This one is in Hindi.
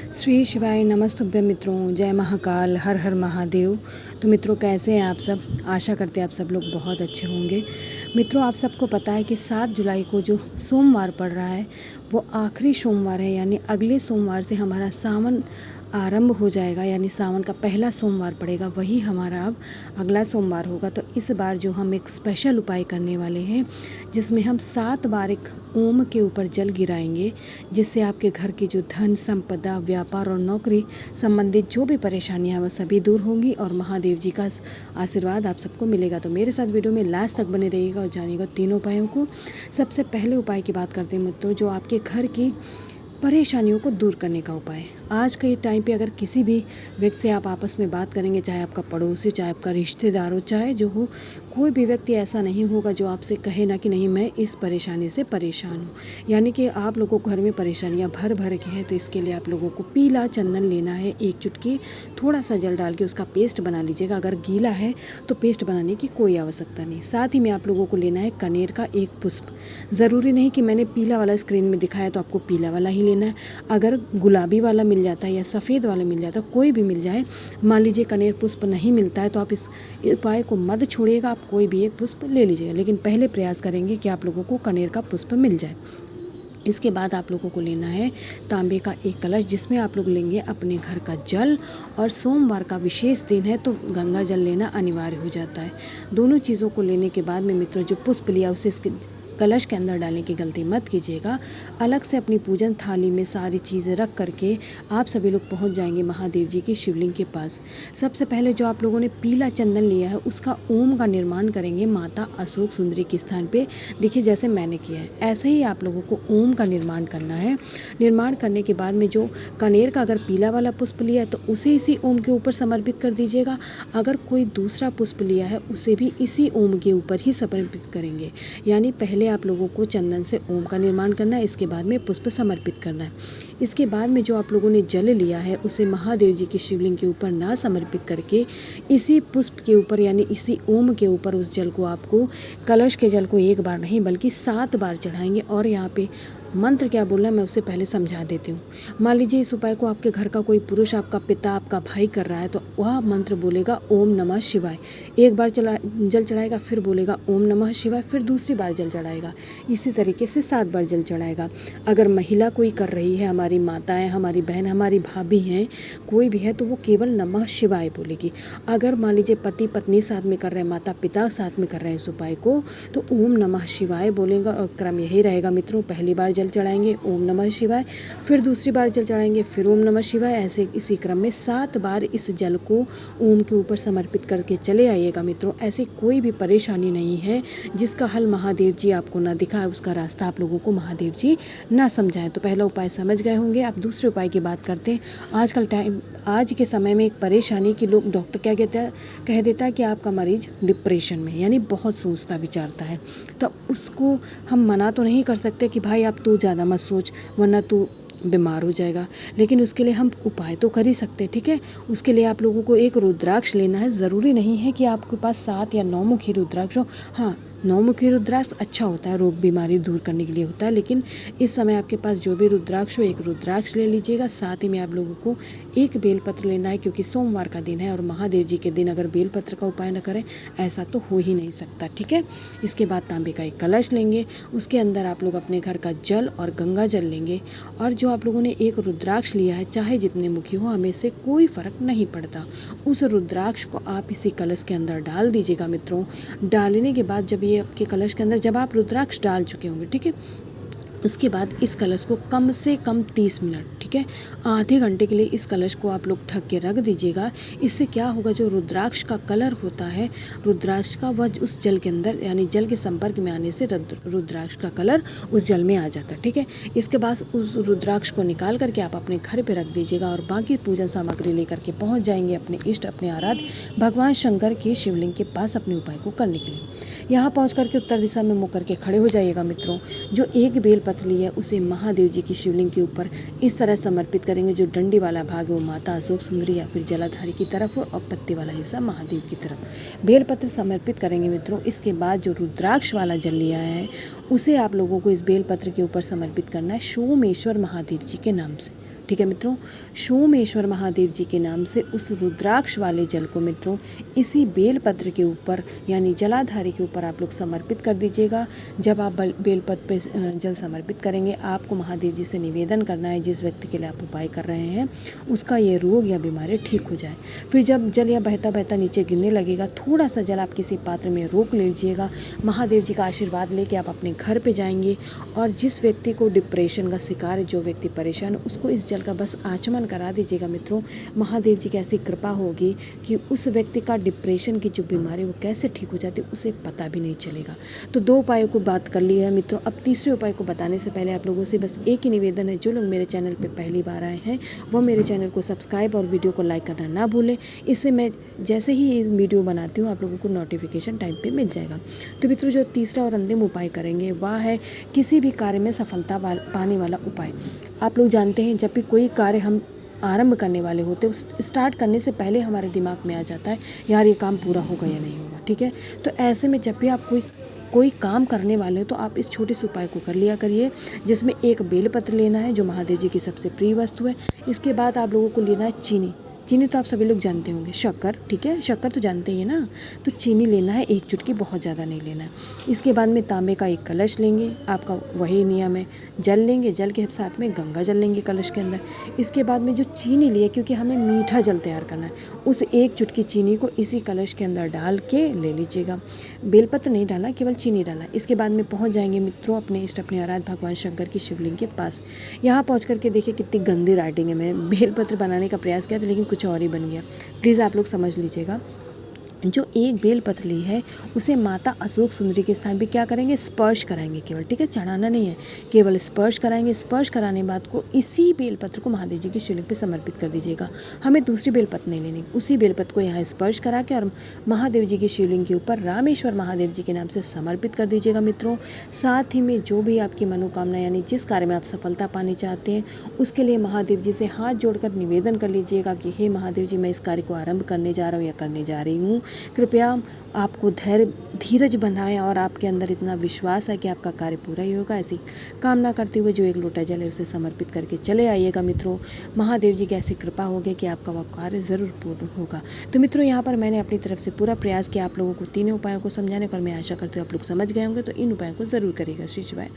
श्री शिवाय नमस्तुभ्यं मित्रों, जय महाकाल, हर हर महादेव। तो मित्रों, कैसे हैं आप सब? आशा करते हैं आप सब लोग बहुत अच्छे होंगे। मित्रों, आप सबको पता है कि 7 जुलाई को जो सोमवार पड़ रहा है वो आखिरी सोमवार है, यानी अगले सोमवार से हमारा सावन आरंभ हो जाएगा, यानी सावन का पहला सोमवार पड़ेगा, वही हमारा अब अगला सोमवार होगा। तो इस बार जो हम एक स्पेशल उपाय करने वाले हैं, जिसमें हम 7 बार एक ओम के ऊपर जल गिराएंगे, जिससे आपके घर की जो धन संपदा, व्यापार और नौकरी संबंधित जो भी परेशानियां हैं वो सभी दूर होंगी और महादेव जी का आशीर्वाद आप सबको मिलेगा। तो मेरे साथ वीडियो में लास्ट तक बने रहिएगा और जानिएगा तीनों उपायों को। सबसे पहले उपाय की बात करते हैं मित्रों, जो आपके घर की परेशानियों को दूर करने का उपाय। आज के टाइम पे अगर किसी भी व्यक्ति से आप आपस में बात करेंगे, चाहे आपका पड़ोसी, चाहे आपका रिश्तेदार हो, चाहे जो हो, कोई भी व्यक्ति ऐसा नहीं होगा जो आपसे कहे ना कि नहीं मैं इस परेशानी से परेशान हूँ। यानी कि आप लोगों को घर में परेशानियाँ भर भर के हैं, तो इसके लिए आप लोगों को पीला चंदन लेना है, 1 चुटकी, थोड़ा सा जल डाल के उसका पेस्ट बना लीजिएगा। अगर गीला है तो पेस्ट बनाने की कोई आवश्यकता नहीं। साथ ही में आप लोगों को लेना है कनेर का 1 पुष्प। ज़रूरी नहीं कि मैंने पीला वाला स्क्रीन में दिखाया तो आपको पीला वाला ही लेना है। अगर गुलाबी वाला मिल जाता है या सफ़ेद वाला मिल जाता है, कोई भी मिल जाए, मान लीजिए कनेर पुष्प नहीं मिलता है, तो आप इस उपाय को मत छोड़िएगा, आप कोई भी एक पुष्प ले लीजिएगा। लेकिन पहले प्रयास करेंगे कि आप लोगों को कनेर का पुष्प मिल जाए। इसके बाद आप लोगों को लेना है तांबे का 1 कलश, जिसमें आप लोग लेंगे अपने घर का जल, और सोमवार का विशेष दिन है तो गंगा जल लेना अनिवार्य हो जाता है। दोनों चीज़ों को लेने के बाद में मित्रों, जो पुष्प लिया उसे इसके कलश के अंदर डालने की गलती मत कीजिएगा। अलग से अपनी पूजन थाली में सारी चीज़ें रख करके आप सभी लोग पहुंच जाएंगे महादेव जी के शिवलिंग के पास। सबसे पहले जो आप लोगों ने पीला चंदन लिया है उसका ओम का निर्माण करेंगे माता अशोक सुंदरी के स्थान पे। देखिए जैसे मैंने किया है ऐसे ही आप लोगों को ओम का निर्माण करना है। निर्माण करने के बाद में जो कनेर का अगर पीला वाला पुष्प लिया है तो उसे इसी ओम के ऊपर समर्पित कर दीजिएगा। अगर कोई दूसरा पुष्प लिया है उसे भी इसी ओम के ऊपर ही समर्पित करेंगे। यानी पहले आप लोगों को चंदन से ओम का निर्माण करना है, इसके बाद में पुष्प समर्पित करना है। इसके बाद में जो आप लोगों ने जल लिया है उसे महादेव जी के शिवलिंग के ऊपर ना समर्पित करके इसी पुष्प के ऊपर यानी इसी ओम के ऊपर उस जल को आपको, कलश के जल को 1 बार नहीं बल्कि 7 बार चढ़ाएंगे। और यहाँ पे मंत्र क्या बोलना मैं उससे पहले समझा देती हूँ। मान लीजिए इस उपाय को आपके घर का कोई पुरुष, आपका पिता, आपका भाई कर रहा है तो वह मंत्र बोलेगा ओम नमः शिवाय। 1 बार जल चढ़ाएगा, फिर बोलेगा ओम नमः शिवाय, फिर दूसरी बार जल चढ़ाएगा। इसी तरीके से 7 बार जल चढ़ाएगा। अगर महिला कोई कर रही है, हमारी माताएं, हमारी बहन, हमारी भाभी हैं, कोई भी है, तो वो केवल नमः शिवाय बोलेगी। अगर मान लीजिए पति पत्नी साथ में कर रहे हैं, माता पिता साथ में कर रहे हैं इस उपाय को, तो ओम नमः शिवाय बोलेगा। और क्रम यही रहेगा मित्रों, पहली बार जल चढ़ाएंगे ओम नमः शिवाय, फिर दूसरी बार जल चढ़ाएंगे फिर ओम नमः शिवाय। ऐसे इसी क्रम में 7 बार इस जल को ओम के ऊपर समर्पित करके चले आइएगा मित्रों। ऐसी कोई भी परेशानी नहीं है जिसका हल महादेव जी आपको ना दिखाए, उसका रास्ता आप लोगों को महादेव जी ना समझाएं। तो पहला उपाय समझ गए होंगे। आप दूसरे उपाय की बात करते हैं। आज के समय में एक परेशानी की लोग, डॉक्टर क्या कह देता है कि आपका मरीज डिप्रेशन में, यानी बहुत सोचता विचारता है। तो उसको हम मना तो नहीं कर सकते कि भाई अब तू ज़्यादा मत सोच वरना तू बीमार हो जाएगा, लेकिन उसके लिए हम उपाय तो कर ही सकते हैं। ठीक है, उसके लिए आप लोगों को एक रुद्राक्ष लेना है। ज़रूरी नहीं है कि आपके पास 7 या 9 मुखी रुद्राक्ष हो। हाँ, 9 मुखी रुद्राक्ष अच्छा होता है, रोग बीमारी दूर करने के लिए होता है। लेकिन इस समय आपके पास जो भी रुद्राक्ष हो, एक रुद्राक्ष ले लीजिएगा। साथ ही में आप लोगों को 1 बेलपत्र लेना है, क्योंकि सोमवार का दिन है और महादेव जी के दिन अगर बेलपत्र का उपाय न करें ऐसा तो हो ही नहीं सकता। ठीक है, इसके बाद तांबे का 1 कलश लेंगे, उसके अंदर आप लोग अपने घर का जल और गंगा जल लेंगे। और जो आप लोगों ने 1 रुद्राक्ष लिया है, चाहे जितने मुखी हो, हमें से कोई फ़र्क नहीं पड़ता, उस रुद्राक्ष को आप इसी कलश के अंदर डाल दीजिएगा मित्रों। डालने के बाद जब ये आपके कलश के अंदर, जब आप रुद्राक्ष डाल चुके होंगे, ठीक है, उसके बाद इस कलश को कम से कम 30 मिनट, ठीक है, आधे घंटे के लिए इस कलश को आप लोग ढक के रख दीजिएगा। इससे क्या होगा, जो रुद्राक्ष का कलर होता है, रुद्राक्ष का वह उस जल के अंदर यानी जल के संपर्क में आने से रुद्राक्ष का कलर उस जल में आ जाता है। ठीक है, इसके बाद उस रुद्राक्ष को निकाल करके आप अपने घर पे रख दीजिएगा और बाकी पूजन सामग्री लेकर के पहुँच जाएंगे अपने इष्ट, अपने आराध्य भगवान शंकर के शिवलिंग के पास अपने उपाय को करने के लिए। यहाँ पहुँच करके उत्तर दिशा में मुँह करके खड़े हो जाइएगा मित्रों। जो 1 बेलपत्र है उसे महादेव जी की शिवलिंग के ऊपर इस तरह समर्पित करेंगे। जो डंडी वाला भाग है वो माता अशोक सुंदरी या फिर जलाधारी की तरफ हो और पत्ते वाला हिस्सा महादेव की तरफ बेलपत्र समर्पित करेंगे मित्रों। इसके बाद जो रुद्राक्ष वाला जल लिया है उसे आप लोगों को इस बेलपत्र के ऊपर समर्पित करना है सोमेश्वर महादेव जी के नाम से। ठीक है मित्रों। सोमेश्वर महादेव जी के नाम से उस रुद्राक्ष वाले जल को मित्रों इसी बेलपत्र के ऊपर यानी जलाधारी के ऊपर आप लोग समर्पित कर दीजिएगा। जब आप बेलपत्र पे जल समर्पित करेंगे, आपको महादेव जी से निवेदन करना है जिस व्यक्ति के लिए आप उपाय कर रहे हैं उसका ये रोग या बीमारी ठीक हो जाए। फिर जब जल या बहता बहता नीचे गिरने लगेगा, थोड़ा सा जल आप किसी पात्र में रोक लीजिएगा। महादेव जी का आशीर्वाद लेके आप अपने घर पे जाएंगे और जिस व्यक्ति को डिप्रेशन का शिकार है, जो व्यक्ति परेशान है, उसको इस जल का बस आचमन करा दीजिएगा मित्रों। महादेव जी की ऐसी कृपा होगी कि उस व्यक्ति का डिप्रेशन की जो बीमारी वो कैसे ठीक हो जाती है उसे पता भी नहीं चलेगा। तो 2 उपायों को बात कर ली है मित्रों। अब तीसरे उपाय को बताने से पहले आप लोगों से बस एक ही निवेदन है, जो लोग मेरे चैनल पे पहली बार आए हैं वो मेरे चैनल को सब्सक्राइब और वीडियो को लाइक करना ना भूलें। इससे मैं जैसे ही ये वीडियो बनाती हूँ आप लोगों को नोटिफिकेशन टाइम पे मिल जाएगा। तो मित्रों जो तीसरा और अंतिम उपाय करेंगे वह है किसी भी कार्य में सफलता पाने वाला उपाय। आप लोग जानते हैं जब भी कोई कार्य हम आरंभ करने वाले होते हैं, उस स्टार्ट करने से पहले हमारे दिमाग में आ जाता है यार ये काम पूरा होगा या नहीं होगा, ठीक है। तो ऐसे में जब भी आप कोई काम करने वाले हो तो आप इस छोटे से उपाय को कर लिया करिए, जिसमें एक बेलपत्र लेना है जो महादेव जी की सबसे प्रिय वस्तु है। इसके बाद आप लोगों को लेना है चीनी। चीनी तो आप सभी लोग जानते होंगे, शक्कर, ठीक है, शक्कर तो जानते ही है ना। तो चीनी लेना है 1 चुटकी, बहुत ज़्यादा नहीं लेना है। इसके बाद में तांबे का एक कलश लेंगे, आपका वही नियम है। जल लेंगे, जल के साथ में गंगा जल लेंगे कलश के अंदर। इसके बाद में जो चीनी लिए, क्योंकि हमें मीठा जल तैयार करना है, उस 1 चुटकी चीनी को इसी कलश के अंदर डाल के ले लीजिएगा। बेलपत्र नहीं डाला, केवल चीनी डाला। इसके बाद में पहुँच जाएंगे मित्रों अपने इष्ट अपने आराध्य भगवान शंकर की शिवलिंग के पास। यहाँ पहुँच करके देखिए कितनी गंदी राइटिंग है। मैं बेलपत्र बनाने का प्रयास किया था लेकिन कुछ और ही बन गया। प्लीज़ आप लोग समझ लीजिएगा। जो एक बेलपत्र ली है उसे माता अशोक सुंदरी के स्थान पे क्या करेंगे, स्पर्श कराएंगे केवल, ठीक है, चढ़ाना नहीं है, केवल स्पर्श कराएंगे। स्पर्श कराने बाद को इसी बेलपत्र को महादेव जी की शिवलिंग पे समर्पित कर दीजिएगा। हमें दूसरी बेलपत्र नहीं लेनी, उसी बेलपत्र को यहाँ स्पर्श करा के और महादेव जी की शिवलिंग के ऊपर रामेश्वर महादेव जी के नाम से समर्पित कर दीजिएगा मित्रों। साथ ही में जो भी आपकी मनोकामना यानी जिस कार्य में आप सफलता पानी चाहते हैं उसके लिए महादेव जी से हाथ जोड़कर निवेदन कर लीजिएगा कि हे महादेव जी, मैं इस कार्य को आरंभ करने जा रहा हूँ या करने जा रही हूँ। कृपया आपको धीरज बंधाएं और आपके अंदर इतना विश्वास है कि आपका कार्य पूरा ही होगा। ऐसी कामना करते हुए जो 1 लोटा जल है उसे समर्पित करके चले आइएगा मित्रों। महादेव जी की ऐसी कृपा होगी कि आपका वह कार्य ज़रूर पूर्ण होगा। तो मित्रों यहाँ पर मैंने अपनी तरफ से पूरा प्रयास किया आप लोगों को तीनों उपायों को समझाने का, और मैं आशा करती हूँ आप लोग समझ गए होंगे। तो इन उपायों को ज़रूर करिएगा। श्री शिवाय।